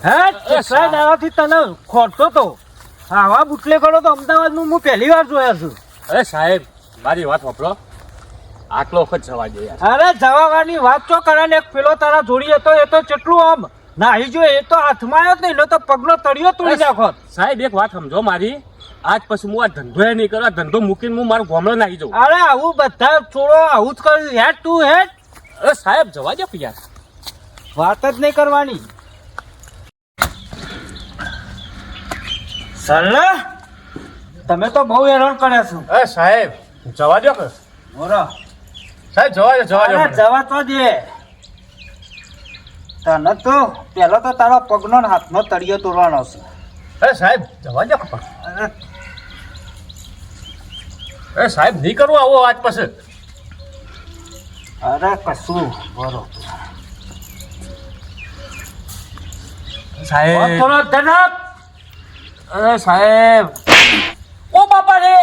હે સાહેબ આવાથી તને ખોટતો તો આવા બુટલે કરો તો અમદાવાદમાં હું પહેલી વાર જોયા છું. અરે સાહેબ મારી વાત સાંભળો, આટલો વખત જવા દે યાર. અરે જવાવાની વાત તો કરે ને, એક પેલો તારા જોડી હતો એ તો કેટલું આમ નાહી જો, એ તો હાથમાં આવ્યો જ નહીં, તો પગનો તળિયો તોડી નાખો. સાહેબ એક વાત સમજો મારી, આજ પછી હું આ ધંધો નહીં કરું. આ ધંધો મૂકીને હું મારો ગામડો નાખી જાઉં. અરે આવું બધા છોડો, આવું જ કર્યું હેડ તું હેડ. અરે સાહેબ જવા દો યાર, વાત જ નહીં કરવાની. સરલા તમે તો બહુ હેરાન કર્યા છો. અરે સાહેબ જવા દો કે બોલો સાહેબ, જવા દો અરે જવા તો દે. તને તો પેલો તો તારો પગનો ને હાથનો તળિયો તોડવાનો છે. અરે સાહેબ જવા દો. અરે અરે સાહેબ નહીં કરવું આવો આજ પછી. અરે કશું બરો સાહેબ થોડો ધનક. અરે સાહેબ, ઓ બાપા રે,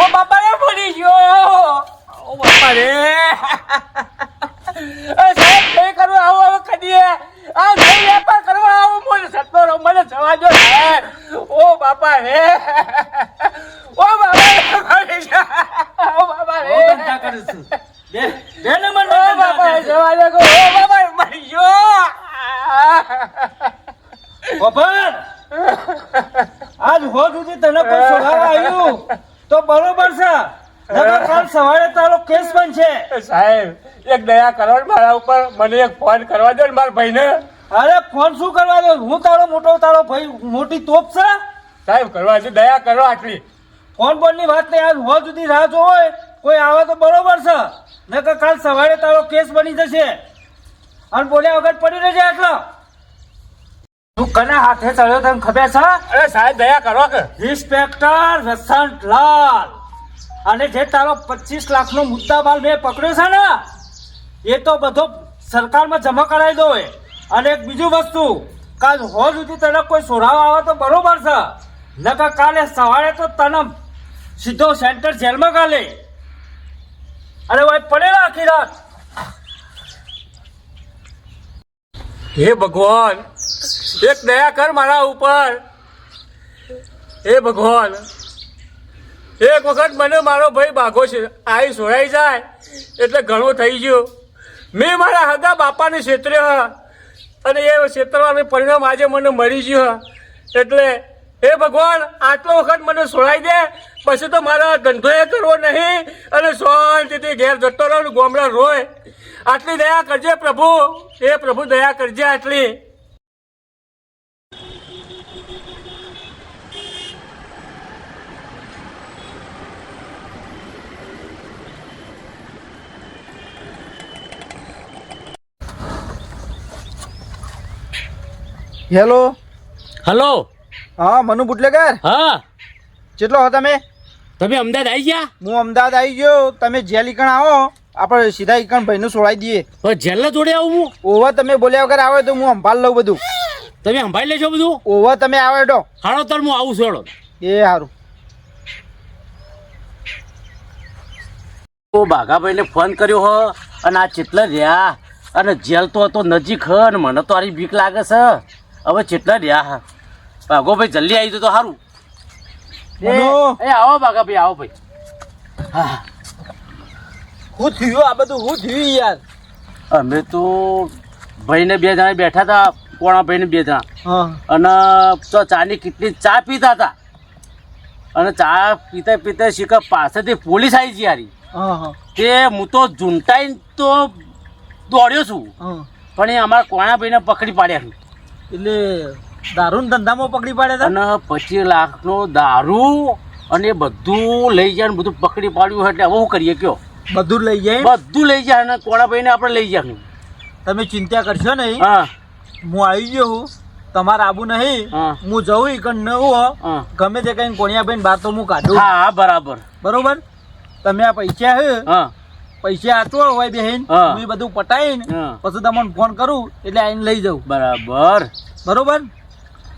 ઓ બાપા રે, પડી ગયો. ઓ બાપા રે. અરે સાહેબ નહીં કરવું આવું હવે કદી. આ નહીં વેપાર કરવા આવું મને સત્તો રહો, મને જવા દો સાહેબ. ઓ બાપા રે, ઓ બાપા રે, પડી ગયો. ઓ બાપા રે, બહુ ધંધા કરું છું. દે ને મને ઓ બાપા જવા દો. ઓ બાપા મરી ગયો. ખબર આજ હો સુધી તને કોઈ સોડાવા આવ્યું તો બરોબર છે, નકર કાલ સવારે તારો કેસ બનશે. સાહેબ એક દયા કરો ને મારા ઉપર, મને એક ફોન કરવા દો ને મારા ભાઈને. અરે ફોન શું કરવા દો, હું તારો મોટો, તારો ભાઈ મોટી તોપ છે. સાહેબ કરવા દો, દયા કરો આટલી. ફોન બોન ની વાત નહીં, આજ હો સુધી રાહ જોવો કોઈ આવે તો બરોબર છે, નકર કાલ સવારે તારો કેસ બની જશે. અને બોલ્યા વગર પડી રહેજે. આટલો તું કના હાથે ચડ્યો તને ખબર છે? અરે સાહેબ દયા કરો કે. ઇન્સ્પેક્ટર વસંતલાલ. અને જે તારો 25 લાખનો મુદ્દામાલ મેં પકડ્યો છે ને, એ તો બધો સરકારમાં જમા કરાવી દો. અને એક બીજું વસ્તુ, કાલ હો સુધી તને કોઈ સોરાવા આવે તો બરોબર છે, નકર કાલે સવારે તો તને સીધો સેન્ટર જેલમાં ગાલે. અરે ભાઈ પડેલા આખી રાત. હે ભગવાન, એક દયા કર મારા ઉપર. હે ભગવાન, એક વખત મને મારો ભાઈ બાઘો છે આવી સોરાઈ જાય એટલે ઘણું થઈ ગયું. મેં મારા હગા બાપાને છેતર્યો અને એ છેતરવાનું પરિણામ આજે મને મળી ગયું. એટલે હે ભગવાન, આટલો વખત મને સોરાઈ દે, પછી તો મારા ધંધો એ કરવો નહીં અને શાંતિથી ઘેર જતો રહો, ગામડા રોય. આટલી દયા કરજે પ્રભુ. હે પ્રભુ દયા કરજે આટલી. હેલો. હલો. હા મનુ બુટલેગર. હા કેટલો હો તમે? તમે અમદાવાદ આવી ગયા? હું અમદાવાદ આવી ગયો. તમે જેલ ઈકણ આવો, આપણે સીધા ઈકણ ભાઈનું છોડાઈ દઈએ. હવે જેલના જોડે આવું હું? ઓવા તમે બોલ્યા વગર આવે તો હું સંભાળ લઉં બધું. તમે સંભાળી લેજો બધું? ઓવા તમે આવે તો હાડો તર હું આવું છું. એ સારું. તો બાઘાભાઈને ફોન કર્યો હો અને આ ચેટલા રહ્યા અને જેલ તો હતો નજીક હ અને મને તો આરી બીક લાગે છે. હવે ચેટલા રહ્યા બાઘોભાઈ જલ્દી આવી તો સારું. એ આવો બાઘાભાઈ, આવો ભાઈ. હા હું થયું આ બધું? હું થયું યાર? અમે તો ભાઈને 2 જણા બેઠા હતા, કોણા ભાઈને 2 જણા, અને તો ચાની કેટલી ચા પીતા હતા અને ચા પીતા પીતા શીખર પાસેથી પોલીસ આવી ગઈ યારી. તે હું તો ઝૂંટાઈને તો દોડ્યો છું, પણ એ અમારા કોણાભાઈને પકડી પાડ્યા. એટલે દારૂ ધંધામાં પકડી પાડે છે અને 25 લાખનો દારૂ અને એ બધું લઈ જાય, બધું પકડી પાડ્યું. એટલે હવે શું કરીએ કયો? બધું લઈ જાય? બધું લઈ જાય અને કોણાભાઈને આપણે લઈ જાય. તમે ચિંતા કરશો નહીં, હા હું આવી ગયો હું. તમારે આબુ નહીં, હું જવું ઈકણ ન હો, ગમે તે કઈ કોણિયાભાઈ બહાર તો હું કાઢું. હા બરાબર બરોબર. તમે આ પૈસા હે, હા પૈસા આતો હોય બેન, હું બધું પટાઈને પછી તમને ફોન કરું એટલે આઈને લઈ જાઉં. બરાબર બરોબર.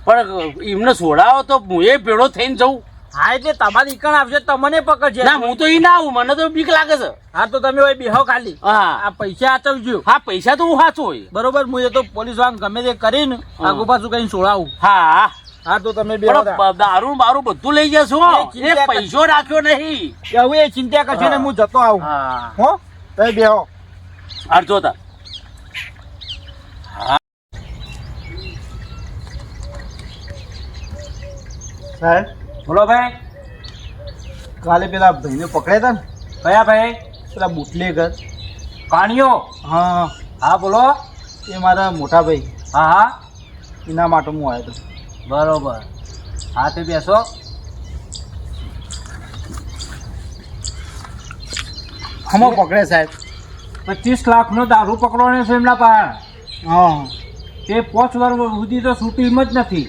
પણ એમને છોડાવો તો હું એ ભેળો થઈને જઉં. હા એટલે તમારી ઈકણ આવશે તમને પકડશે. ના હું તો ઈ ના આવું, મને તો બીક લાગે છે. હા તો તમે હવે બેહો ખાલી. હા આ પૈસા આચવજો. હા પૈસા તો હું સાચું હોય. બરોબર, હું એ તો પોલીસ વાળા ગમે તે કરીને આગુ પાછું કઈ છોડાવું. હા હા તો તમે બેહો. પણ દારૂ બારું બધું લઈ જશો. ચિંતા એ પૈસો રાખ્યો નહીં. હવે એ ચિંતા કરશો ને, હું જતો આવું. હા હો તમે બેહો. અડધો તા સાહેબ બોલો ભાઈ. કાલે પેલા ભાઈને પકડ્યા હતા ને, કયા ભાઈ? પેલા બુટલેગર. કાણિયો? હા હા બોલો. એ મારા મોટા ભાઈ, હા હા એના માટે હું આવ્યો હતો. બરોબર. હા તે બેસો. હમો પકડે સાહેબ. 25 લાખનો દારૂ પકડવાનો છે એમના પાસે. હા તે 5 વર્ષ સુધી તો છૂટીમ જ નથી.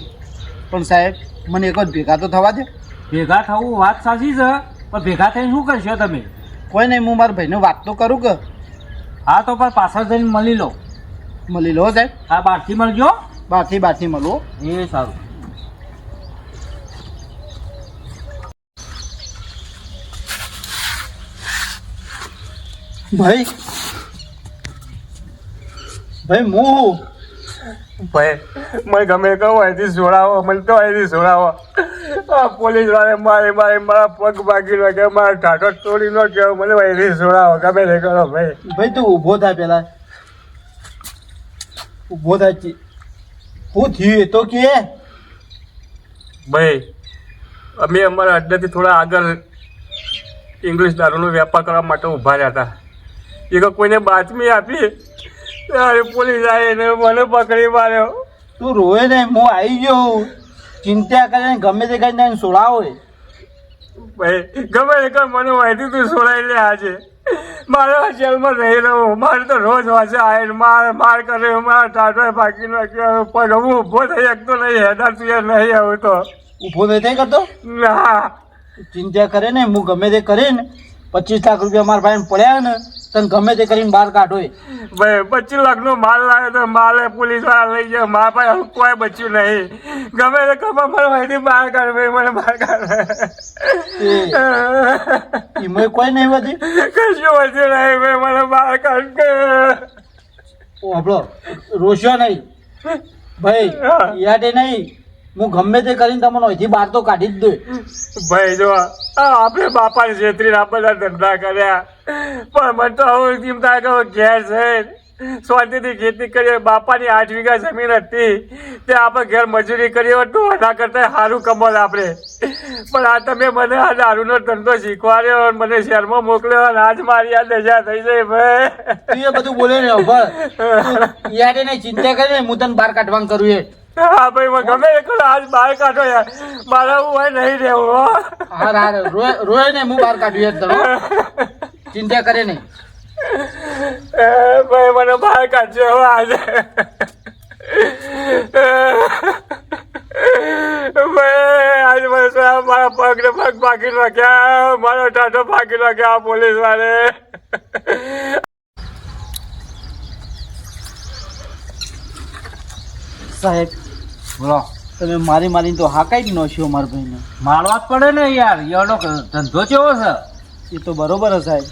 પણ સાહેબ મને એક જ ભેગા તો થવા દે. ભેગા થવું વાત સાચી છે, પણ ભેગા થઈને શું કરશો તમે? કોઈ નહીં, હું મારા ભાઈને વાત તો કરું કે. હા તો પણ પાછળ જઈને મળી લો. મળી લો સાહેબ. હા બહારથી મળજો. બારથી મળો. એ સારું. ભાઈ હું ભાઈ મને ગમે કહું અહીંથી છોડાવો, મને તો અહીંથી છોડાવો. આ પોલીસ વાળે મારા પગ ભાગી નાખ્યા, મારા ટાટો તોડી નાખ્યો. મને અહીંથી છોડાવો, ગમે તે કરો ભાઈ. તું ઊભો થાય પેલા. ઊભો થાય. શું થયું એ તો કે. ભાઈ અમે અમારા અડ્ડાથી થોડા આગળ ઇંગ્લિશ દારૂનો વેપાર કરવા માટે ઊભા રહ્યા હતા. એ કોઈને બાતમી આપી ત્યારે પોલીસ આવીને મને પકડી માર્યો. તું રોય ને, હું આવી ગયો. ચિંતા કરીને ગમે તે કરીને છોડાવો. ભાઈ ગમે તે કર, મને માહિતી તું છોડાઈ લે. આજે મારે આ જેલમાં રહી રહું. મારે તો રોજ વાંચે આવીને માર કરે, મારા ટાટોએ ભાગી નાખ્યો. પગ હું ઊભો થઈ શકતો નહીં, હેડા તું નહીં આવું તો. ઊભો નહીં કરતો. ના ચિંતા કરે ને, હું ગમે તે કરીને 25 લાખ રૂપિયા મારા ભાઈને પડ્યા ને, તને ગમે તે કરીને બહાર કાઢો. ભાઈ 25 લાખનો માલ લાવ્યો તો માલે પોલીસ વાળા લઈ ગયા. મારા પાસે કોઈ બચ્યું નહીં. ગમે તે કમા મને અહીંથી બહાર કાઢ, ભાઈ મને બહાર કાઢ. એમાં કોઈ નહીં વધી. કશું વધ્યું નહીં ભાઈ, મને બહાર કાઢ. આપણો રોશો નહીં ભાઈ, યાદે નહીં. હું ગમે તે કરીને તમને અહીંથી બહાર તો કાઢી જ દઉં. ભાઈ જો આપણે બાપાની છેતરીને આ બધા ધંધા કર્યા, પણ મને તો હવે એમ થાય કે ઘેર છે શાંતિથી ખેતી કરીએ. બાપાની 8 વીઘા જમીન હતી, તે આપણે ઘેર મજૂરી કરીએ તો એના કરતાં સારું કમલ આપણે. પણ આ તમે મને આ દારૂનો ધંધો શીખવાડ્યો, મને શહેરમાં મોકલ્યો, અને આજ મારી આ દશા થઈ જાય ભાઈ. તું એ બધું બોલે ને યાદે નહીં. ચિંતા કરીને હું તને બહાર કાઢવાનું કરું. હા ભાઈ મને ગમે એ કરો, આજ બહાર કાઢો યાર. મારા હું હોય નહીં રહેવું. હા રોય ને, હું બહાર કાઢ્યું તને. ચિંતા કરે નહીં. ભાઈ મને બહાર કાઢજો હવે આજે. ભાઈ આજે મને મારા પગ ને પગ ભાગી નાખ્યા, મારો ટાટો ભાગી નાખ્યા પોલીસ વાળે. સાહેબ બોલો. તમે મારીને તો હાકાઈ જ નોશ્યો મારા ભાઈને. મારવા જ પડે ને યાર, એનો ધંધો કેવો છે? એ તો બરોબર છે સાહેબ,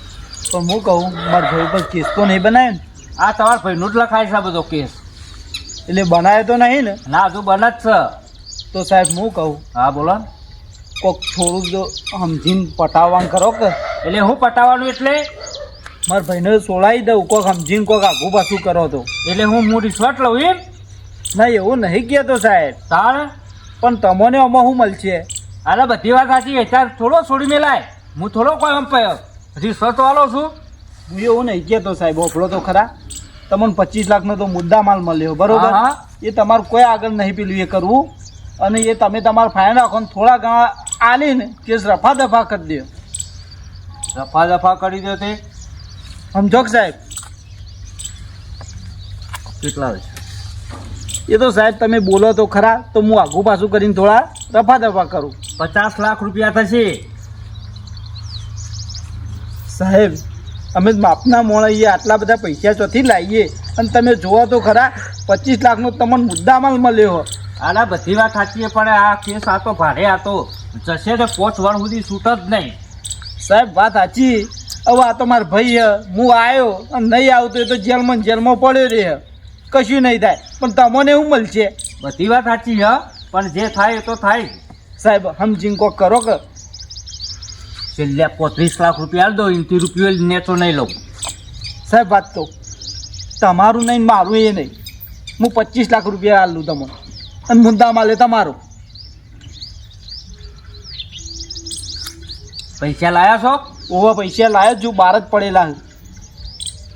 પણ હું કહું મારા ભાઈ પર કેસ તો નહીં બનાવ્યો ને. આ તમારા ભાઈનું જ લખાય છે આ બધો કેસ. એટલે બનાવ્યો તો નહીં ને. ના હજુ બને જ છે. તો સાહેબ હું કહું, હા બોલો. કોક થોડુંક જો સમજીને પટાવવાનું કરો કે. એટલે હું પટાવવાનું એટલે? મારા ભાઈને સોળાવી દઉં, કોક સમજીને કોક આઘું પાછું કરો તો. એટલે હું રિશ્વત લઉં એમ? ના એવું નહીં કહેતો સાહેબ, તારે પણ તમને આમાં શું મળશે? અરે બધી વાત સાચી. અત્યારે થોડો છોડી મેલાય. હું થોડો કોઈ એમ રિશ્વત વાળો છું. હું એવું નહીં કહેતો સાહેબ, ઓફળો તો ખરા. તમને 25 લાખનો તો મુદ્દા માલ મળ્યો બરોબર. હા. એ તમારું કોઈ આગળ નહીં પેલું એ કરવું, અને એ તમે તમારા ફાયર રાખો ને થોડા ઘણા આલીને કેસ રફા દફા કરી દો. રફા દફા કરી દો તે સમજો કે સાહેબ? કેટલા? એ તો સાહેબ તમે બોલો તો ખરા, તો હું આઘું પાછું કરીને થોડા રફા દફા કરું. 50 લાખ રૂપિયા થશે સાહેબ અમે માપના મોણાઈએ આટલા બધા પૈસા ચોથી લાવીએ, અને તમે જોવો તો ખરા 25 લાખનો તમને મુદ્દામાલ મળ્યો. આના બધી વાત સાચી, પણ આ કેસ આ તો ભારે હતો. જશે તો 5 વાર સુધી છૂટ જ નહીં. સાહેબ વાત સાચી. હવે આ તો મારો ભાઈ હે. હું આવ્યો અને નહીં આવતો એ તો જેલમાં ને જેલમાં પડ્યો રહે. કશું નહીં થાય પણ તમને એવું મળશે. બધી વાત સાચી હ, પણ જે થાય એ તો થાય. સાહેબ સમજીને કોક કરો કે. છેલ્લે 35 લાખ રૂપિયા આલ દો, એનથી રૂપિયો નેચો નહીં લઉં. સાહેબ વાત તો તમારું નહીં ને મારું એ નહીં. હું 25 લાખ રૂપિયા આલું તમને અને મુદ્દા માલે તમારું. પૈસા લાયા છો? ઓવા પૈસા લાયો જ બહાર જ પડેલા છે.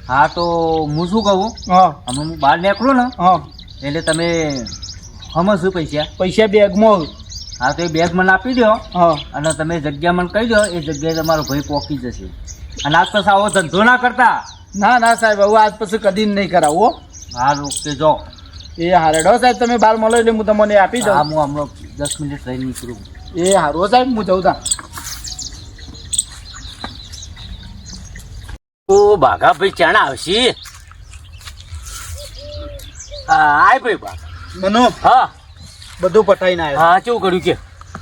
હા તો હું શું કહું, હા અમે હું બહાર નીકળું ને હા એટલે તમે સમજશું પૈસા. પૈસા બેગમાં. હા તો એ બેગ મને આપી દો હા અને તમે જગ્યા મને કહી દો, એ જગ્યાએ તમારો ભાઈ પહોંચી જશે. અને આજ પછી આવો ધંધો ના કરતા. ના ના સાહેબ હવે આજ પછી કદી નહીં કરાવો. હા ઓકે જો. એ હારેડો સાહેબ તમે બહાર મળો એટલે હું તમને આપી હા દઉં. હું હમણાં 10 મિનિટ રહીને નીકળું. એ હારો સાહેબ હું જઉં તા. ઓ બાઘા ભાઈ ચાણા આવશે. આય ભાઈ બા. મનો હા બધું પટાઈને આવ્યો. હા કેવું કર્યું કે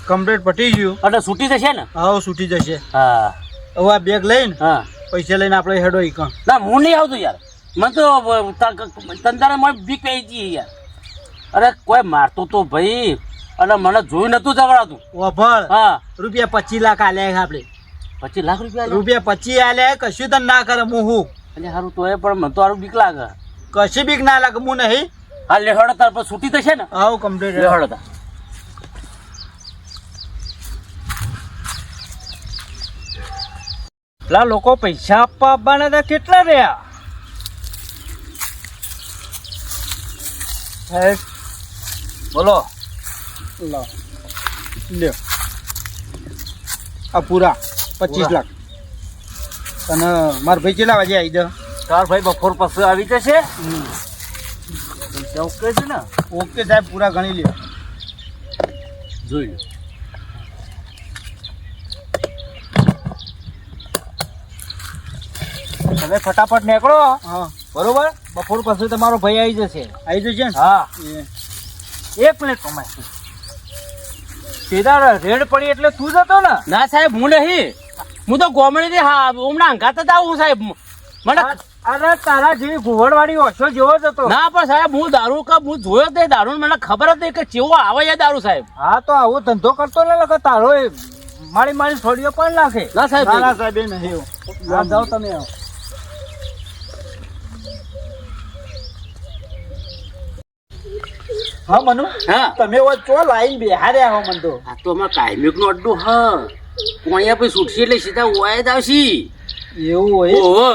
કમ્પ્લીટ પટી ગયું. એટલે છૂટી જશે ને? હા છૂટી જશે. હા હવે આ બેગ લઈને હા. પૈસા લઈને આપણે હેડો ઈકણ. ના હું નહીં આવતો યાર. મને તો તંતારે મને બીક પડી ગઈ યાર. અરે કોઈ મારતો તો ભાઈ અને મને જોયું નતું જવડાતું. ઓભળ હા રૂપિયા 25 લાખ આલ્યા આપણે. 25 લાખ રૂપિયા રૂપિયા 25 આલ્યા કશું તને ના કરે હું. એટલે સારું તો એ પણ મને તો સારું બીક લાગે. કશી બીક ના લાગે હું નહીં. હા લેહડો તાર પર છૂટી થશે ને? આવું કમ્પ્લીટ લેહડો તાર. પેલા લોકો પૈસા આપવાના હતા કેટલા રહ્યા? બોલો. લ્યો આ પૂરા 25 લાખ. અને મારા ભાઈ કેટલા વાગે આવી જાય? તાર ભાઈ બપોર પછી આવી જશે. પૈસા ઓકે છે ને? ઓકે સાહેબ પૂરા ગણી લ્યો. જોઈ લો. તમે ફટાફટ નીકળો હા બરોબર. બપોર પછી તમારો ભાઈ આવી જશે. આવી જશે ને? હા એ 1 પ્લેટ કમાય. સીધા રેડ પડી એટલે તું જતો ને? ના સાહેબ હું નહીં. હું તો ગોમડી હા હમણાં અંગાત જ આવું સાહેબ. મને અરે તારા જેવી ઘુવડવાળી ઓછો જેવો જ હતો. ના પણ સાહેબ હું દારૂ કપ હું જોયો જ નહીં દારૂ. મને ખબર જ નહીં કે કેવો આવે છે દારૂ સાહેબ. હા તો આવો ધંધો કરતો ને લખે તારો એ મારી થોડીઓ પણ નાખે. ના સાહેબ ના ના સાહેબ એ નહીં. હા જાઓ તમે આવો. હા મનુ હા તમે હવે ચો લાઈન બેહાર્યા હો મન તો. આ તો અમારે કાયમિક નું અડ્ડું હા. કોયા પછી છૂટશે એટલે સીધા ઓયા જ આવશે. એવું હોય? ઓહો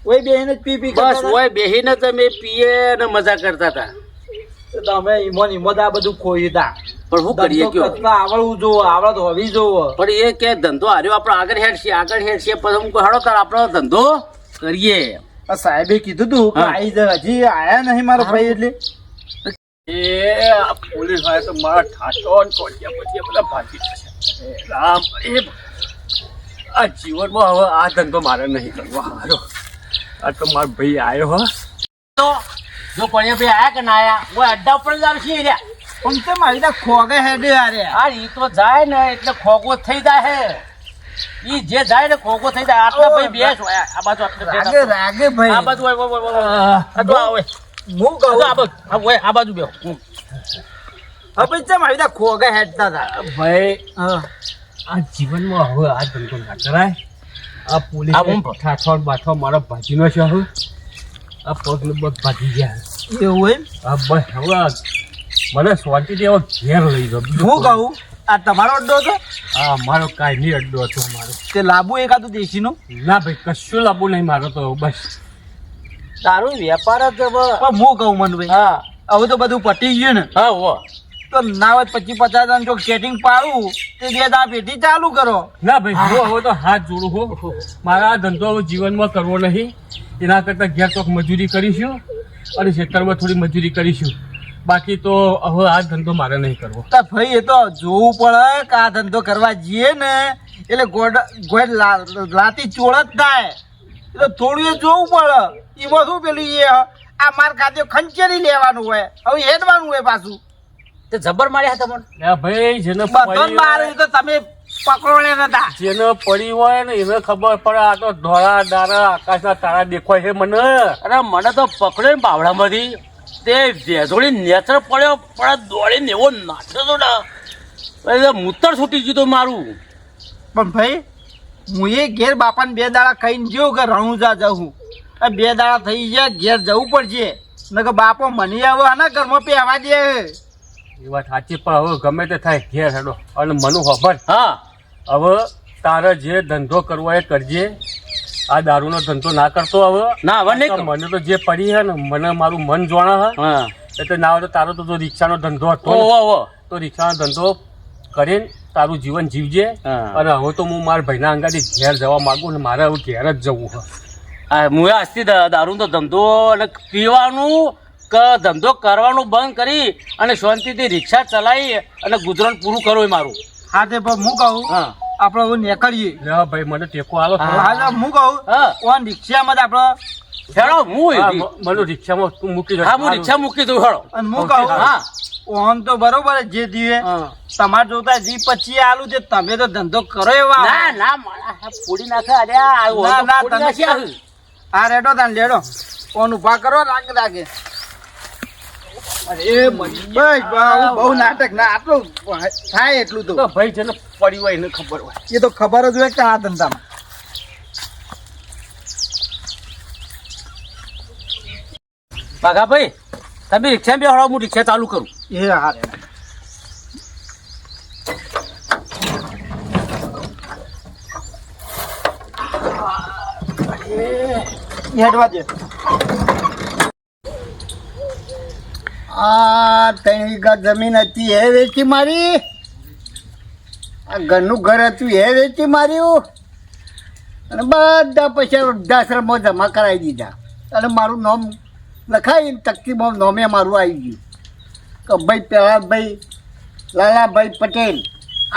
ઓય બેહીને જ પી કરતા બસ હતા? ઓય બેહીને તમે પીએ ને મજા કરતા હતા. તો તમે ઈમોન ઈમોદ આ બધું ખોઈ તા. પણ શું કરીએ ધંધો કયો? કરતા આવડવું જોવો, આવડત હોવી જોવો. પણ એ કે ધંધો હાર્યો આપણો આગળ હેડશે પછી હું કહું, હેડો તાર આપણો ધંધો કરીએ. આ સાહેબે કીધું તું કે હા. આઈ જાય. હજી આયા નહીં મારો ભાઈ એટલે. એ આ પોલીસ વાળા તો મારા ઠાઠો ને કોડિયા પછી બધા ભાગી જશે. રામ એ આ જીવનમાં હવે આ ધંધો મારે નહીં કરવો. હારો આ તો મારો ભાઈ આવ્યો હો. તો જો કોણિયા ભાઈ આયા કે ના આયા ઓય અડ્ડા ઉપર જ આવશે રે. પણ તે મારી ત્યાં ખોગે હેડે આરે. આ ઈ તો જાય ને એટલે ખોગો થઈ જાય હે. ઈ જે જાય ને ખોગો થઈ જાય. આટલા ભાઈ બેસ હોય આ બાજુ રાગે રાગે ભાઈ. આ બાજુ આ તો આ હોય હું કહું આ બાજુ આ હોય આ બાજુ બેહો. હવે તે મારી ત્યાં ખોગે હેડતા હતા. ભાઈ હા આ જીવનમાં હવે આ ધંધો ના કરાય. આ પોલીસ આ હું ઠાઠો ને બાઠો મારો ભાજીનો છે. હવે આ પગ ને પગ ભાજી ગયા. એવું હોય? આ બસ હવે મને શાંતિથી હવે ઘેર લઈ જાઓ. હું કહું આ તમારો અડ્ડો હતો? હા મારો કાંઈ નહીં અડ્ડો હતો મારો. તે લાંબુ એકાદું દેશીનો? ના ભાઈ કશું લાવવું નહીં મારો તો બસ. તારું વેપાર જ હવે. પણ હું કહું મનભાઈ હા હવે તો બધું પટી ગયું ને. હા હો તો ના હોય 25-50 જો સેટિંગ પાડું તે 2 દા પેટી ચાલુ કરો. ના ભાઈ હું હવે તો હાથ જોડું હો. મારા આ ધંધો હવે જીવનમાં કરવો નહીં. એના કરતાં ઘેર ચોક મજૂરી કરીશું અને ખેતરમાં થોડી મજૂરી કરીશું. બાકી તો હવે આ ધંધો મારે નહીં કરવો. તો ભાઈ એ તો જોવું પડે કે આ ધંધો કરવા જઈએ ને એટલે ગોળ લાતી ચોળ જ થાય. એટલે થોડું એ જોવું પડે. એમાં શું પેલું એ આ માર ખાતે ખંચેરી લેવાનું હોય હવે હેડવાનું હોય પાછું. તે જબર માર્યા તમને લે ભાઈ જેને બધો પડી મારે હોય- તો તમે પકડોને નતા. જેને પડી હોય ને એને ખબર પડે આ તો ધોળા દારા આકાશના તારા દેખાય છે મને. અરે મને તો પકડે ને બાવડામાંથી તે ભેજોડી નેચર પડ્યો પણ દોડીને એવો નાચ્યો તો ને એટલે મૂતર છૂટી ગયું તો મારું. પણ ભાઈ હું એ ઘેર બાપાને 2 દાડા ખાઈને જેવું કે રણુજા જાઉં. આ 2 દાડા થઈ ગયા ઘેર જવું પડશે ને કે બાપો મને હવે આના ઘરમાં પહેવા દે. એ વાત સાચી પણ હવે ગમે તે થાય ઘેર હેડો અને મનુ ખબર હા હવે તારે જે ધંધો કરવો એ કરજે. આ દારૂનો ધંધો ના કરતો હવે. ના હવે નહીં તો કરું. મને તો જે પડી હે ને મને મારું મન જોણા હે હા એટલે ના હોય તો તારો તો રિક્ષાનો ધંધો હતો ઓ ને, ઓ તો રિક્ષાનો ધંધો કરીને તારું જીવન જીવજે. હા. અને હવે તો હું મારા ભાઈના અંગાથી ઘેર જવા માંગુ ને મારે હવે ઘેર જ જવું છે. આ મુએ આજથી દારૂનો ધંધો અને પીવાનું કે ધંધો કરવાનું બંધ કરી અને શાંતિથી રિક્ષા ચલાવી અને ગુજરાન પૂરું કરવું એ મારું. હા તે પણ હું કહું હા આપણે હવે નીકળીએ. લે ભાઈ મને ટેકો આલો થોડો. હા. હા હું કહું હા ઓન રિક્ષામાં જ આપણે હેડો હું હા, એથી. મને રિક્ષામાં તું મૂકી દે. હા હું રિક્ષા મૂકી દઉં હેડો. અને હું ઓકે, કહું હા ઓન તો બરોબર જ જે દીવે હા. તમારે જોતા 20-25 આલુ છે તમે તો ધંધો કરો એવા. ના ના મારા હા ફોડી નાખે અરે આ ઓન તો ના, ફોડી તમે નાખ્યા. હા રેડો તાન લેડો ઓન ઉભા કરો રાગે અરે બસ બહુ નાટક ના આટલું થાય એટલું તો તો ભાઈ જેને પડી હોય એને ખબર હોય. એ તો ખબર જ હોય કે આ ધંધામાં. ભાઈ તમે રિક્ષા બે હળો હું રિક્ષા ચાલુ કરું. એ હા રેડો. હેડવા દે. આ 3 વીઘા જમીન હતી એ વેચી મારી. આ ઘરનું ઘર હતું એ વેચી માર્યું અને બધા પૈસા વૃદ્ધાશ્રમમાં જમા કરાવી દીધા અને મારું નામ લખાવી તકતીમાં નામે મારું આવી ગયું કે ભાઈ પ્રહલાદભાઈ લાલાભાઈ પટેલ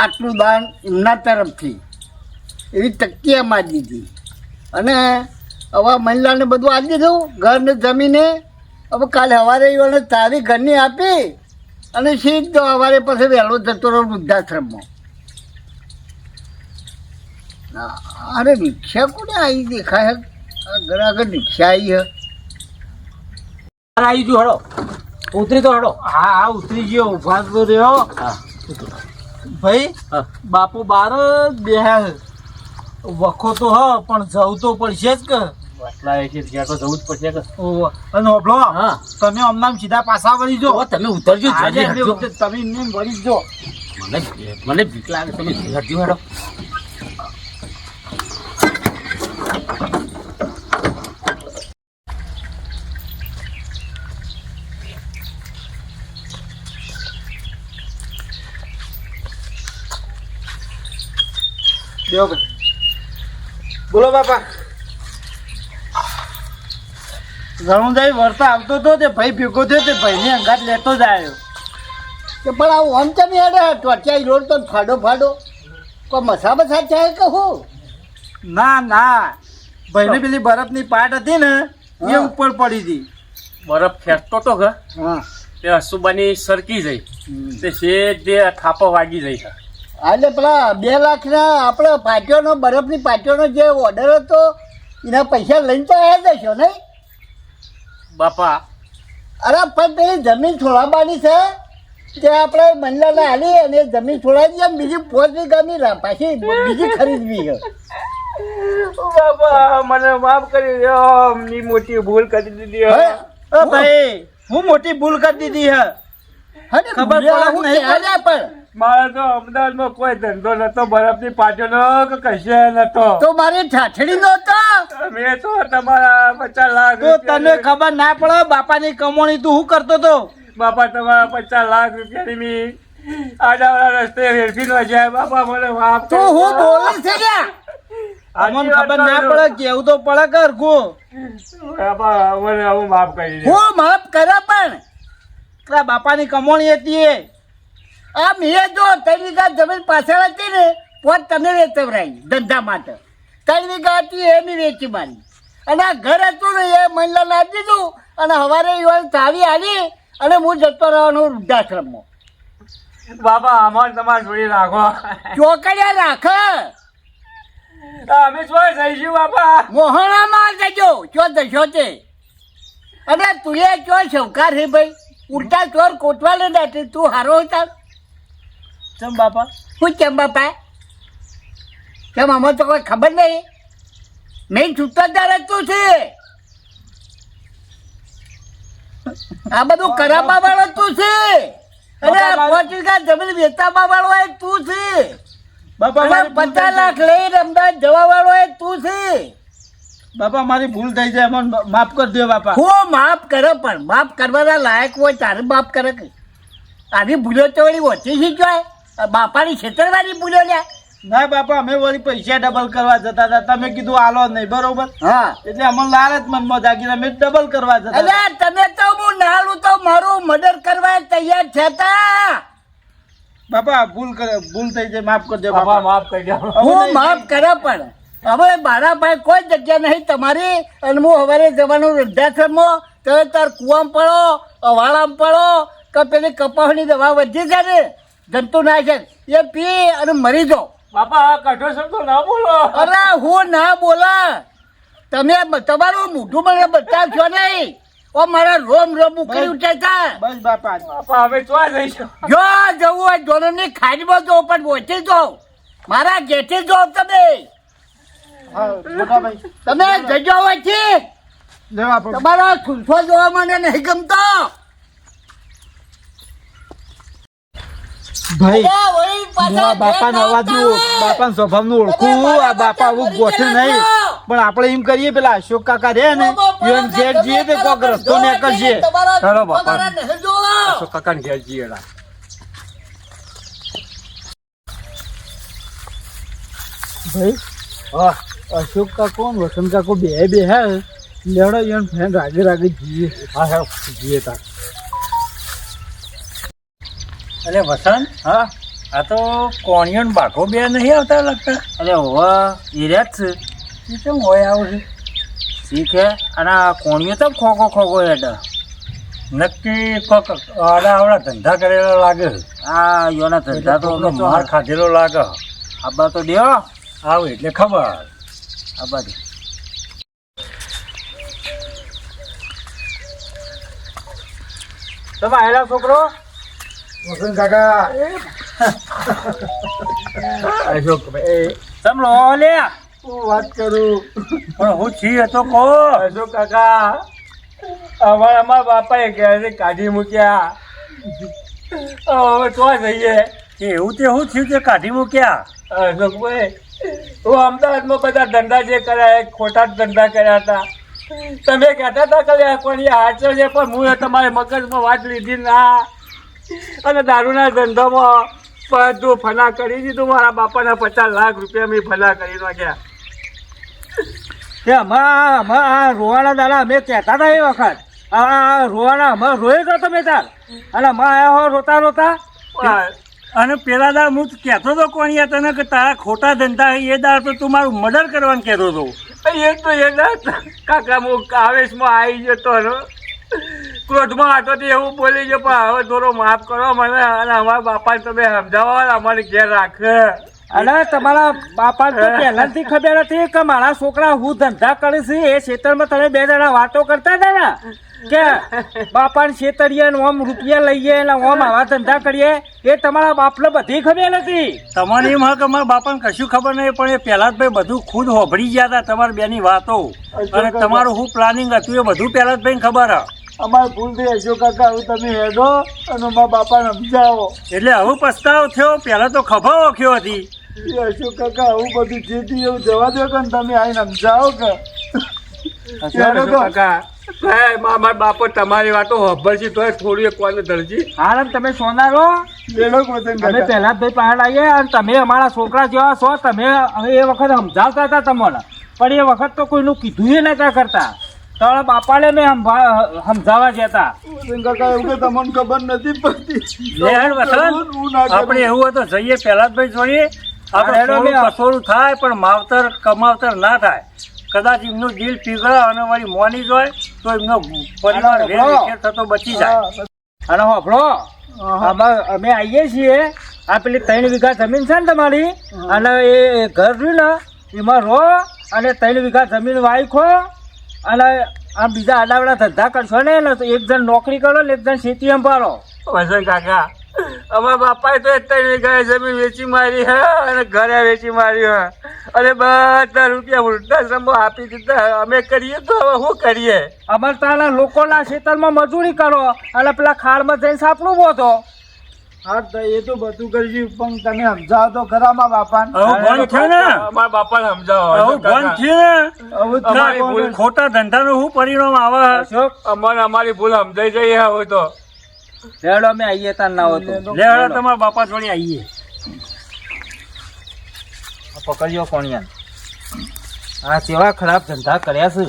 આટલું દાન એમના તરફથી એવી તકતીએ મારી દીધી. અને હવે મહિલાને બધું આપી દીધું ઘર ને જમીને. હવે કાલે સવારે એને તારી ઘરની આપી અને સીધો સવારે પછી વહેલો જતો રહ્યો વૃદ્ધાશ્રમમાં. અરે રિક્ષા કોને આવી દેખાય? ઘર આગળ રિક્ષા આવી હે. આવી ગયું હળો ઉતરી તો હળો. હા હા ઉતરી ગયો ઉભા તો રહ્યો હા ભાઈ. હા બાપુ બાર જ બેહ્યા છે. વખો તો હ પણ જવું તો પડશે જ કે. એટલા એ કે ઘેર તો જવું જ પડશે કે. ઓહો. અને હોભળો હા તમે હમણાં સીધા પાછા વળી જો. તો તમે ઉતરજો આજે જલ્દી હટજો. તમે એમને વળી જ જો. મને બીક લાગે તમે હટજો હેડો. બેહો ભાઈ. બોલો બાપા. રણુજાઈ વળતા આવતો હતો તે ભાઈ ભેગો થયો તે ભાઈને અંગાત લેતો જ આવ્યો. કે પણ આવું આમ તમે હેડે ટોચાઈ રોડ તો ફાડો ફાડો કોઈ મસા બસા ચાહે કે હું? ના ના ભાઈને પેલી બરફની પાટ હતી ને એ હા. ઉપર પડી હતી. બરફ ખેંચતો તો કે હા તે અસુબાની સરકી જઈ તે સીધે થાપો વાગી જઈ છે. એટલે પેલા 2 લાખના આપણે પાટીઓનો બરફની પાટીઓનો જે ઓર્ડર હતો એના પૈસા લઈને તો આવ્યા જશો નહીં? બાપા અરે પણ પેલી જમીન છોડાવવાની છે તે આપણે મંડળને હાલી અને એ જમીન છોડાવી દઈએ બીજી 5 વીઘાની પાછી બીજી ખરીદવી છે. બાબા મને માફ કરી દો અમની મોટી ભૂલ કરી દીધી હે? ઓ ભાઈ હું મોટી ભૂલ કરી દીધી હે. હને ખબર ભૂલ્યા પડે હું નહીં કહેવાય પણ મારે તો અમદાવાદમાં કોઈ ધંધો નતો બરફની પાટીનો કે કશે નતો તો મારી ઠાઠડી નો હતો. મેં તો તમારા 50 લાખ તો તને ખબર ના પડે બાપાની કમાણી તું શું કરતો તો? બાપા તમારા 50 લાખ રૂપિયાની મી આડાવાળા રસ્તે વેરફી નો જાય બાપા મને માફ તું હું બોલે છે કે અમને ખબર ના પડે કેવું તો પડે કર ગો. બાપા મને હું માફ કરી દે હું માફ કર્યા પણ તારા બાપાની કમાણી હતી એ. આ મેં જો 3 વીઘા જમીન પાછળ હતી ને પોત તમે વેચવરાઈ ધંધા માટે 3 વીઘા હતી એની વેચી મારી અને આ ઘર હતું ને એ મહિલાને આપી દીધું અને સવારે ચાવી આવી અને હું જતો રહેવાનો વૃદ્ધાશ્રમમાં. બાપા અમાર તમારે જોડી રાખો ચોકડિયા રાખ અમે જોઈ જઈશું બાપા મોહણામાં જજો ચો દશો તે અને તું એ ચો શવકાર હે ભાઈ ઉલટા ચોર કોટવા લે ને તું હારો હતા ચમ બાપા શું કેમ બાપા કેમ આમાં તો કોઈ ખબર નહીં મેં છૂટાદાર તું છે આ બધું કરાવવા વાળો તું છે અને આ 5 વીઘા જમીન વેચવા વાળો એ તું છે બાપા અને મારી ભૂલ 50 લાખ લઈને અમદાવાદ જવા વાળો એ તું છે બાપા મારી ભૂલ થઈ જાય મને માફ કરી દો બાપા હું માફ કરે પણ માફ કરવાના લાયક હોય તારે માફ કરે કે આની ભૂલો તો વળી ઓછી શીખવાય બાપાની છેતરવાની ભૂલો લ્યા ના બાપા અમે વળી પૈસા ડબલ કરવા જતા હતા તમે કીધું આલો નહીં બરોબર હા એટલે અમને લાલચ મનમાં જાગી અમે ડબલ કરવા જતા હતા. અરે તમે તો હું નાલું તો મારું મર્ડર કરવા તૈયાર છે તા બાપા ભૂલ થઈ જાય માફ કરી દો બાપા બાપા માફ કરી દો હું માફ કરે પણ હવે મારા ભાઈ કોઈ જગ્યા નહીં તમારી અને હું સવારે જવાનું વૃદ્ધાશ્રમમાં તમે તાર કુવામાં પડો અવાળામાં પડો કે પેલી કપાસની દવા વધી છે ને જંતુનાશક એ પી અને મરી જાઓ બાપા કઠોર શબ્દો ના બોલો અરે હું ના બોલા તમે તમારું મોઢું મને બતાવશો નહીં ઓ મારા રોમ રોમ ઉકળી ઉઠે છે બસ બાપા બાપા અમે જોઈ જઈશું જો જવું હોય જોનની ખાડીમાં જો પણ પહોંચી જાઓ મારા ઘેરથી જો તમે હા મોટા ભાઈ તમે જજો હોય છે લે બાપા તમારો ખુલફો જોવા મને નહીં ગમતો ભાઈ અરે વળી પાછા હું આ બાપાનો ઘેર અવાજ ના આવતા બાપાના સ્વભાવનું ઓળખું આ બાપા આવું ગોઠે નહીં પણ આપણે એમ કરીએ પેલા અશોક કાકા રે ને યુએન જેડ જઈએ તો કોક રસ્તો ને કરશે ચાલો બાપા. તો કાકાને ઘેર જઈએ રા. ભાઈ હા અશોક કાકો ને વસંત કાકો બે હે લેડો યુએન ફ્રેન્ડ રાગે રાગે જઈએ હા હા જઈએ તાર. અરે વસંત હા આ તો કોણિયો ને બાઘો બે નહીં આવતા લાગતા અરે હોવા એ રહ્યા જ છે એ કેમ હોય આવું છે શીખે અને આ કોણીઓ તો ખોખો ખોખો હેડ નક્કી કોક આડા આવડા ધંધા કરેલા લાગે આ યોના ધંધા તો અમે તો માર ખાધેલો લાગે આબા તો દેવો આવું એટલે ખબર આબા દે તમે આયેલા છોકરો વસંત કાકા અશોક ભાઈ તમ લો લે હું વાત કરું પણ હું છી હતો કો અશોક કાકા અમારા બાપાએ ઘરે કાઢી મૂક્યા હવે તો જઈએ એવું તે શું થયું કે કાઢી મૂક્યા અશોકભાઈ હું અમદાવાદમાં બધા ધંધા જે કર્યા ખોટા જ ધંધા કર્યા હતા તમે કહેતા હતા કે કોની હાચો છે પણ હું તમારે મગજમાં વાત લીધી ના અને દારૂના ધંધામાં બધું ફના કરી દીધું મારા બાપાના 50 લાખ રૂપિયા મેં ફના કરી નાખ્યા તે અમારા રોવાના દાડા અમે કહેતા હતા એ વખત આ રોવાના અમે રોઈ ગયો તમે તાર અને અમે આવ્યા હો રોતા રોતા અને પેલા દાડ હું કહેતો હતો કોણ તને કે તારા ખોટા ધંધા એ દાડ તો તું મારું મર્ડર કરવાનું કહેતો હતો એ તો એ દાડ કાકા હું આવેશમાં આવી જતો ક્રોધમાં હતો તે એવું બોલી ગયો પણ હવે થોડો માફ કરો મને અને અમારા બાપાને તમે સમજાવો અમારી ઘેર રાખે અને તમારા બાપા તો પહેલાથી ખબર હતી કે મારા છોકરા હું ધંધા કરે છે એ ખેતરમાં તમે બે જણા વાતો કરતા હતા ને કે બાપાને છેતરીએ ને ઓમ રૂપિયા લઈએ ને ઓમ આવા ધંધા કરીએ એ તમારા બાપને બધી ખબર હતી તમારે એમ હા કે મારા બાપાને કશું ખબર નહીં પણ એ પહેલા જ ભાઈ બધું ખુદ હોભળી ગયા હતા તમારી બેની વાતો અને તમારું શું પ્લાનિંગ હતું એ બધું પહેલા જ ભાઈ ખબર અમારે ભૂલ થઈ અશોક કાકા હવે તમે હેડો અને મારા બાપાને સમજાવો એટલે હવે પસ્તાવો થયો પહેલા તો ખભા ઓખ્યો હતી એ અશોક કાકા આવું બધું જે થયું એવું જવા દો કે તમે આવીને સમજાવો કે હેડો તો. મારા બાપો તમારી વાતો હબ્બર છે તો થોડી એક વાર ધરજી હા તમે સોના રહો હેડો વસંત અમે કાકા પહેલા જ ભાઈ પહાડ આવીએ અને તમે અમારા છોકરા જેવા છો તમે હવે એ વખત સમજાવતા હતા તમને પણ એ વખત તો કોઈનું કીધું એ નતા કરતા તમારા બાપાને મેં સમજાવવા જતા વસંત કાકા એવું કે તમને ખબર નથી પડતી હું ના કરું. આપણે એવું હોય તો જઈએ પહેલા જ ભાઈ જોઈએ આપણે થોડું કસોરું થાય પણ માવતર કમાવતર ના થાય કદાચ એમનું દિલ પીગળે અને વળી મોની જોય તો એમનો પરિવાર વેર વિખેર થતો બચી જાય અને હોભળો અમે આવીએ છીએ આ પેલી 3 વીઘા જમીન છે ને તમારી અને એ ઘર રહ્યું ને એમાં રહો અને 3 વીઘા જમીન વાયખો અને આમ બીજા આડાવડા ધંધા કરશો ને તો એક જણ નોકરી કરો ને એક જણ ખેતી સંભાળો. વસંત કાકા અમારા બાપાએ તો 3 વીઘા જમીન વેચી મારી હે અને ઘરે વેચી મારી હે અને બધા રૂપિયા વૃદ્ધાશ્રમમાં આપી દીધા. અમે કરીએ તો હવે શું કરીએ? અમારે તારા લોકોના ખેતરમાં મજૂરી કરો અને પેલા ખાડમાં જઈને સાપડું બોધો. હા તો એ તો બધું કરશું પણ તમે સમજાવો તો ખરા મારા બાપાને. અમારા બાપાને સમજાવો. ખોટા ધંધાનું શું પરિણામ આવે? અશોક અમારી ભૂલ સમજાઈ જઈએ હવે તો. લેડો અમે આવીએ તાર ના હોય તો લેડો તમારા બાપા જોડે આવીએ. પકડ્યો કોણિયા આ કેવા ખરાબ ધંધા કર્યા છે.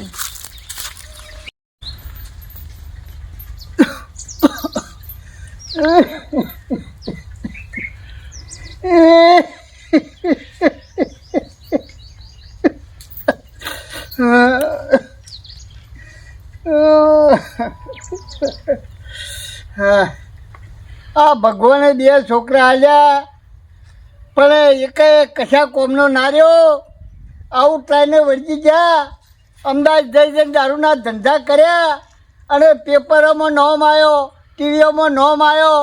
આ ભગવાને 2 છોકરા આલ્યા પણ એકે કશા કોમનો ના રહ્યો. આવું ટ્રાઈને વળગી ગયા, અમદાવાદ જઈને દારૂના ધંધા કર્યા અને પેપરોમાં નોમ આવ્યો, ટીવીઓમાં નોમ આવ્યો.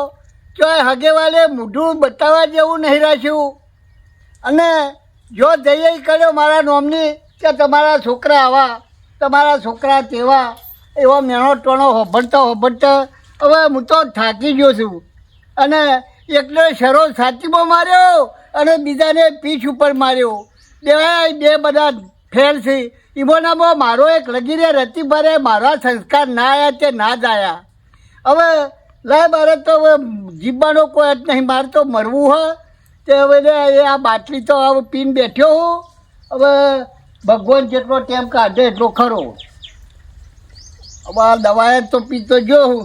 ચોય હગેવાલે મોઢું બતાવવા જેવું નહીં રાખ્યું. અને જો જઈએ કર્યો મારા નોમની કે તમારા છોકરા આવા, તમારા છોકરા તેવા, એવો મેણો ટોણો હોભળતા હવે હું તો થાકી ગયો છું. અને એકલો શરો છાતીમાં માર્યો અને બીજાને પીઠ ઉપર માર્યો. બે બધા ફેર છે. ઈમોનામાં મારો એક લગી રે રતી ભરે મારા સંસ્કાર ના આવ્યા તે ના જ આવ્યા. હવે લાય મારે તો હવે જીવવાનો કોઈ જ નહીં, મારે તો મરવું હોય તે હવે એ આ બાટલી તો હવે પીને બેઠ્યો હું. હવે ભગવાન જેટલો ટેમ કાઢે એટલો ખરો. હવે આ દવાએ તો પીતો જો હું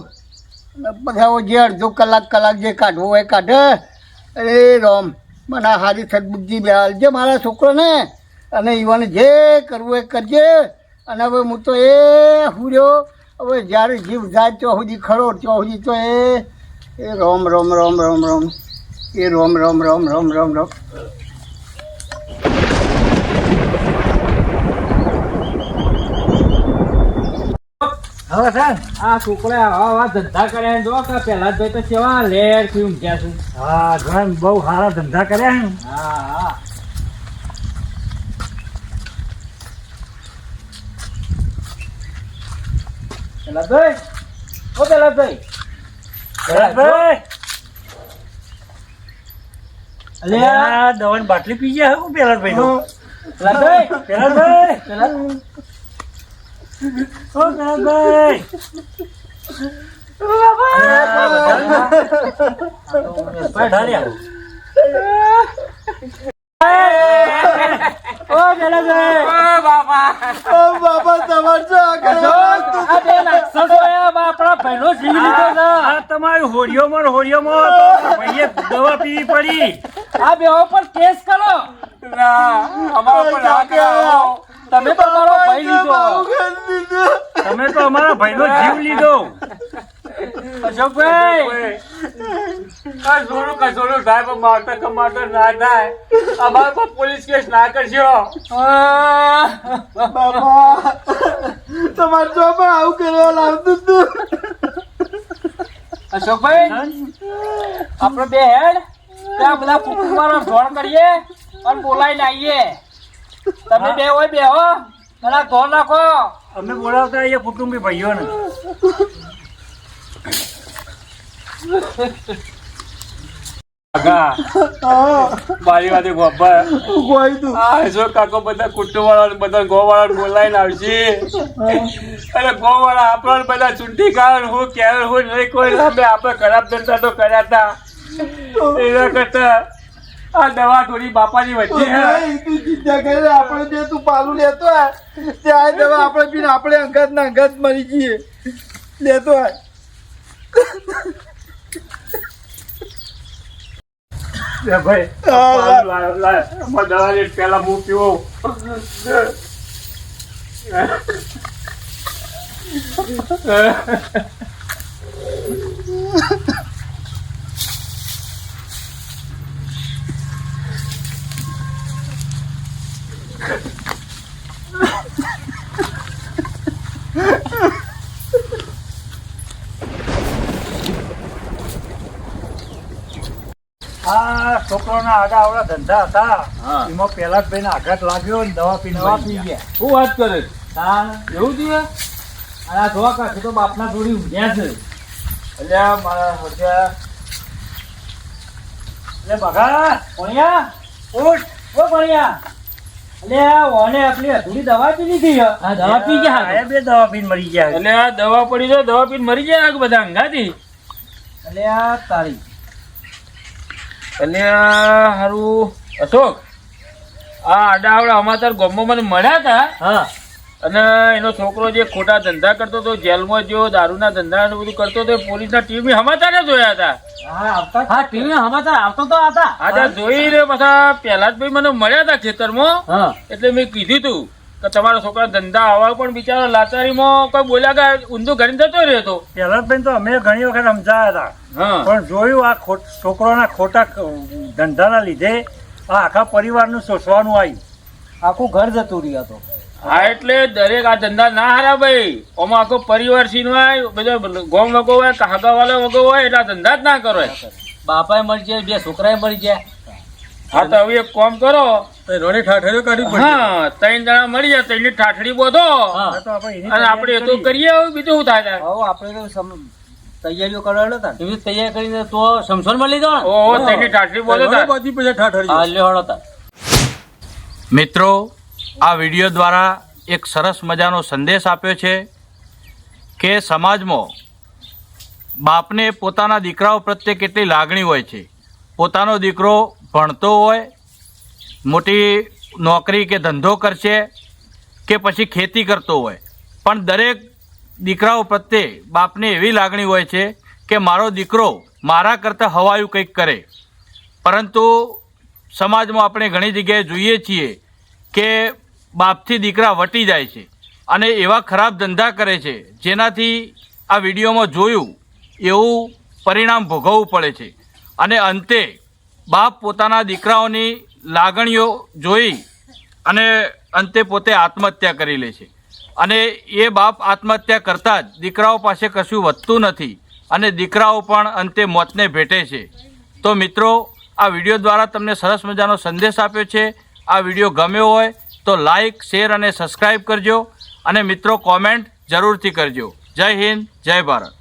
બધા જે અડધો કલાક જે કાઢવું હોય કાઢે. અરે રામ મને આ સારી સદબુદ્ધિ જે મારા છોકરોને અને યુવાને જે કરવું એ કરજે. અને હવે હું તો એ હુર્યો હવે જ્યારે જીવ જાય ત્યાં સુધી ખરો ત્યાં સુધી તો એ રોમ રોમ રોમ રોમ રોમ એ રોમ રોમ રોમ રોમ રોમ રોમ. હવે સર આ છોકરા આવા ધંધા કર્યા જો કે પેલા જ તો કેવા લેર થી ઊંઘ્યા છે. હા ઘણા બહુ સારા ધંધા કર્યા છે. હા હા પેલા ભાઈ દવાની બાટલી પી ગયા હું પેલા ભાઈ તમારી હોળીઓમાં દવા પીવી પડી. આ બે પર કેસ કરો. તમે તો અમારો ભાઈ લીધો. તમે તો અમારા ભાઈનો જીવ લીધો. અશોકભાઈ કસોડું થાય પણ મારતા કમાતા ના થાય. અમારે પર પોલીસ કેસ ના કરશો. બાપા તમારે તો આવું કરવા લાવતું તું. અશોકભાઈ આપણે બે હેડ ત્યાં બધા કુટુંબમાં ધોળ કરીએ અને બોલાવીને આવીએ. તમે બે હોય બે હો પેલા ધોળ નાખો. અમે બોલાવતા આવીએ કુટુંબી ભાઈઓને. મારી વાત કાકો બધા કુટુંબ વાળા બધા ગો વાળા બોલાવીને આવશે અને ગો વાળા આપણા બધા ચૂંટી કાઢ હું ક્યારે હું નહીં કોઈ આપણે ખરાબ ધંધા તો કર્યા હતા. એના કરતા આ દવા થોડી બાપાની વચ્ચે ચિંતા કરે આપણે જે તું પાલું લેતો હોય તે આ દવા આપણે પીને આપણે અંગત ના અંગત મરી જઈએ લેતો હોય. ભાઈ દવા લે પેલા હું પીવો. આ છોકરોના આડા આવડા ધંધા હતા હા. એમાં પેલા જ ભાઈને આઘાત લાગ્યો ને દવા પીને દવા મરી પી ગયા. ગયા શું વાત કરે તાણ એવું થયું અને આ જોવા કાઢે તો બાપના જોડી ઊંઘ્યા છે. અલ્યા મારા હરજા એટલે બગા ભણ્યા ઉઠ ઓ ભણ્યા અલ્યા ઓને આપણી અધૂરી દવા પી લીધી છે. હા, દવા પી ગયા. આ બે દવા પીને મરી ગયા. એટલે આ દવા પડી તો દવા પીને મરી જાય આ બધા અંગાથી. અલ્યા તારી એટલે હારું અશોક આ આડા આવડા અમારા ગામમાં મને મળ્યા હતા હા અને એનો છોકરો જે ખોટા ધંધા કરતો હતો જેલમાં જો દારૂના ધંધા ને બધું કરતો હતો પોલીસના ટીવી સમાચાર જોયા હતા. હા આવતા હા ટીવી સમાચાર આવતો તો હતા આજે જોઈને પાછા પહેલા જ ભાઈ મને મળ્યા હતા ખેતરમાં હા એટલે મેં કીધું તું કે તમારા છોકરા ધંધા આવા પણ બિચારો લાચારીમાં કોઈ બોલ્યા કે ઊંધું ઘરે જતો રહ્યો હતો. પેલા ભાઈ તો અમે ઘણી વખત સમજાયા હતા હા પણ જોયું આ છોકરોના ખોટા ધંધાના લીધે આ આખા પરિવારનું સોસવાનું આવ્યું. આખું ઘર જતું રહ્યું હતું. હા એટલે દરેક આ ધંધા ના હારા ભાઈ આમાં આખો પરિવાર સીન હોય બધો ગોમ વગો હોય કાગા વાળો વગો હોય એટલે આ ધંધા જ ના કરો. બાપાએ મરી જાય બે છોકરાએ મરી જાય હા તો હવે એક કામ કરો રોડે ઠાઠરીઓ કાઢી હા 3 જણા મળી જાય 3 ની ઠાઠડી બોધો આ તો આપણે એની અને આપણે એ તો કરીએ હવે બીજું શું થાય તારે? હવે આપણે તો તૈયારીઓ કરવાનો હતા એવી તૈયાર કરીને તો સમસોનમાં લઈ જવાનું ઓહો 3 ની ઠાઠડી બોધો તારે. હા લ્યો હળો તાર મિત્રો આ વિડીયો દ્વારા એક સરસ મજાનો સંદેશ આપ્યો છે કે સમાજમાં બાપને પોતાના દીકરાઓ પ્રત્યે કેટલી લાગણી હોય છે. પોતાનો દીકરો ભણતો હોય, મોટી નોકરી કે ધંધો કરશે કે પછી ખેતી કરતો હોય, પણ દરેક દીકરાઓ પ્રત્યે બાપને એવી લાગણી હોય છે કે મારો દીકરો મારા કરતાં હવાયું કંઈક કરે. પરંતુ સમાજમાં આપણે ઘણી જગ્યાએ જોઈએ છીએ કે બાપથી દીકરા વટી જાય છે અને એવા ખરાબ ધંધા કરે છે જેનાથી આ વિડીયોમાં જોયું એવું પરિણામ ભોગવવું પડે છે અને અંતે બાપ પોતાના દીકરાઓની લાગણીઓ જોઈ અને અંતે પોતે આત્મહત્યા કરી લે છે અને એ બાપ આત્મહત્યા કરતાં જ દીકરાઓ પાસે કશું વધતું નથી અને દીકરાઓ પણ અંતે મોતને ભેટે છે. તો મિત્રો આ વિડીયો દ્વારા તમને સરસ મજાનો સંદેશ આપ્યો છે. આ વિડીયો ગમ્યો હોય તો લાઈક શેર અને સબસ્ક્રાઈબ કરજો અને મિત્રો કોમેન્ટ જરૂરથી કરજો. જય હિન્દ, જય ભારત.